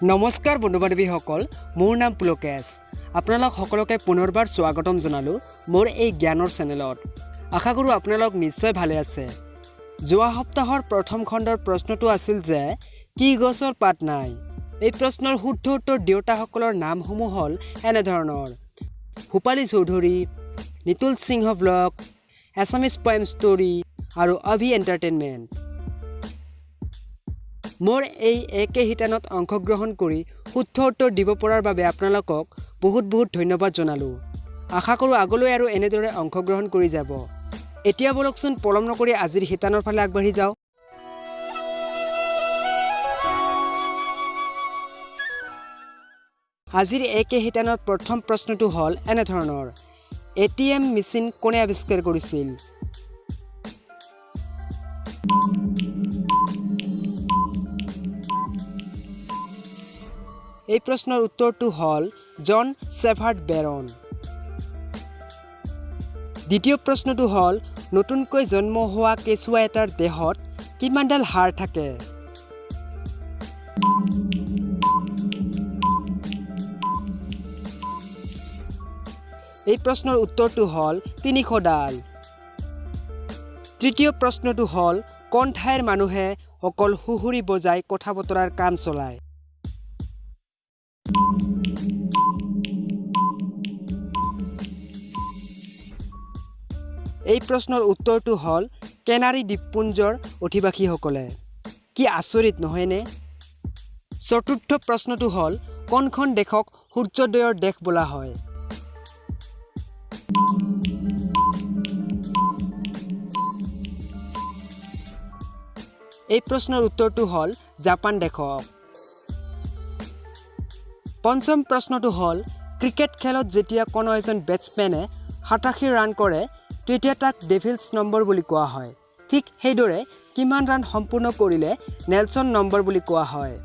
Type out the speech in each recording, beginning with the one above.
নমস্কাৰ বন্ধু বান্ধৱীসকল, মোৰ নাম পুলকেশ। আপোনালোক সকলোকে পুনৰবাৰ স্বাগতম জনালোঁ মোৰ এই জ্ঞানৰ চেনেলত। আশা কৰোঁ আপোনালোক নিশ্চয় ভালে আছে। যোৱা সপ্তাহৰ প্ৰথম খণ্ডৰ প্ৰশ্নটো আছিল যে কি গছৰ পাত নাই। এই প্ৰশ্নৰ শুদ্ধ উত্তৰ দেউতাসকলৰ নামসমূহ হ'ল এনেধৰণৰ: ভূপালী চৌধুৰী, নিতুল সিংহ ব্লগ, এছামিজ পয়েম ষ্টৰী আৰু অভি এণ্টাৰটেইনমেণ্ট। মোৰ এই একে শিতানত অংশগ্ৰহণ কৰি শুদ্ধ উত্তৰ দিব পৰাৰ বাবে আপোনালোকক বহুত ধন্যবাদ জনালোঁ। আশা কৰোঁ আগলৈ আৰু এনেদৰে অংশগ্ৰহণ কৰি যাব। এতিয়া বলকচোন পলম নকৰি আজিৰ শিতানৰ ফালে আগবাঢ়ি যাওঁ। আজিৰ একে শিতানৰ প্ৰথম প্ৰশ্নটো হ'ল এনেধৰণৰ: ATM মেচিন কোনে আৱিষ্কাৰ কৰিছিল? এই প্ৰশ্নৰ উত্তৰটো হ'ল জন ছেভাৰ্ড বেৰন। দ্বিতীয় প্ৰশ্নটো হ'ল নতুনকৈ জন্ম হোৱা কেঁচুৱা এটাৰ দেহত কিমানডাল হাড় থাকে? এই প্ৰশ্নৰ উত্তৰটো হ'ল 300ডাল। তৃতীয় প্ৰশ্নটো হ'ল কোন ঠাইৰ মানুহে অকল সুহুৰি বজাই কথা বতৰাৰ কাম চলায়? এই প্ৰশ্নৰ উত্তৰটো হ'ল কেনাৰী দ্বীপপুঞ্জৰ অধিবাসীসকলে। কি আচৰিত নহয়নে? চতুৰ্থ প্ৰশ্নটো হ'ল কোনখন দেশক সূৰ্যোদয়ৰ দেশ বোলা হয়? এই প্ৰশ্নৰ উত্তৰটো হ'ল জাপান দেশক। পঞ্চম প্ৰশ্নটো হ'ল ক্ৰিকেট খেলত যেতিয়া কোনো এজন বেটছমেনে 87 ৰান কৰে তেতিয়া তাক ডেভিলছ নম্বৰ বুলি কোৱা হয়। ঠিক সেইদৰে কিমান ৰান সম্পূৰ্ণ কৰিলে নেলছন নম্বৰ বুলি কোৱা হয়?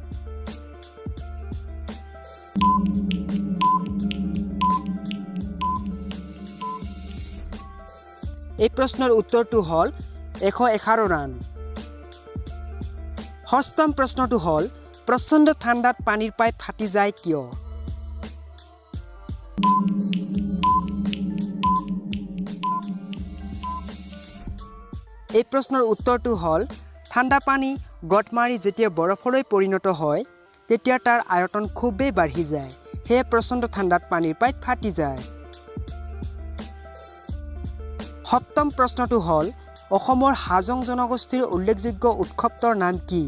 এই প্ৰশ্নৰ উত্তৰটো হ'ল 111 ৰান। ষষ্ঠম প্ৰশ্নটো হ'ল প্ৰচণ্ড ঠাণ্ডাত পানীৰ পাইপ ফাটি যায় কিয়? এই প্ৰশ্নৰ উত্তৰটো হ'ল ঠাণ্ডা পানী গট মাৰি যেতিয়া বৰফলৈ পৰিণত হয় তেতিয়া তাৰ আয়তন খুবেই বাঢ়ি যায়, সেয়ে প্ৰচণ্ড ঠাণ্ডাত পানীৰ পাইপ ফাটি যায়। সপ্তম প্ৰশ্নটো হ'ল অসমৰ হাজং জনগোষ্ঠীৰ উল্লেখযোগ্য উৎসৱটোৰ নাম কি?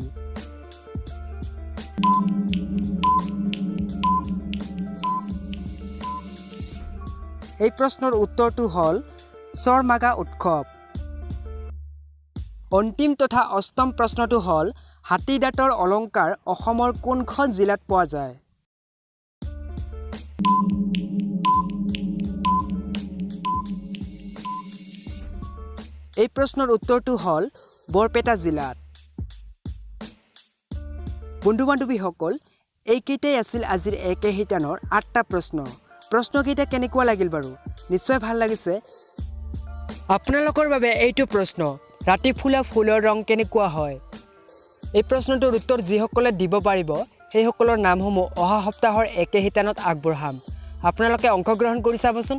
এই প্ৰশ্নৰ উত্তৰটো হ'ল চৰমাগা উৎসৱ। অন্তিম তথা অষ্টম প্ৰশ্নটো হ'ল হাতী দাঁতৰ অলংকাৰ অসমৰ কোনখন জিলাত পোৱা যায়? এই প্ৰশ্নৰ উত্তৰটো হ'ল বৰপেটা জিলাত। বন্ধু বান্ধৱীসকল, এইকেইটাই আছিল আজিৰ একে শিতানৰ 8টা প্ৰশ্ন। প্ৰশ্নকেইটা কেনেকুৱা লাগিল বাৰু? নিশ্চয় ভাল লাগিছে। আপোনালোকৰ বাবে এইটো প্ৰশ্ন: ৰাতি ফুলা ফুলৰ ৰং কেনেকুৱা হয়? এই প্ৰশ্নটোৰ উত্তৰ যিসকলে দিব পাৰিব সেইসকলৰ নামসমূহ অহা সপ্তাহৰ একে শিতানত আগবঢ়াম। আপোনালোকে অংশগ্ৰহণ কৰি চাবচোন।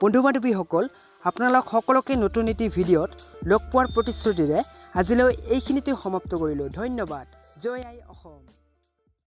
বন্ধু বান্ধৱীসকল, আপোনালোক সকলোকে নতুন এটি ভিডিঅ'ত লগ পোৱাৰ প্ৰতিশ্ৰুতিৰে আজিলৈ এইখিনিতে সমাপ্ত কৰিলোঁ। ধন্যবাদ। জয় আই অসম।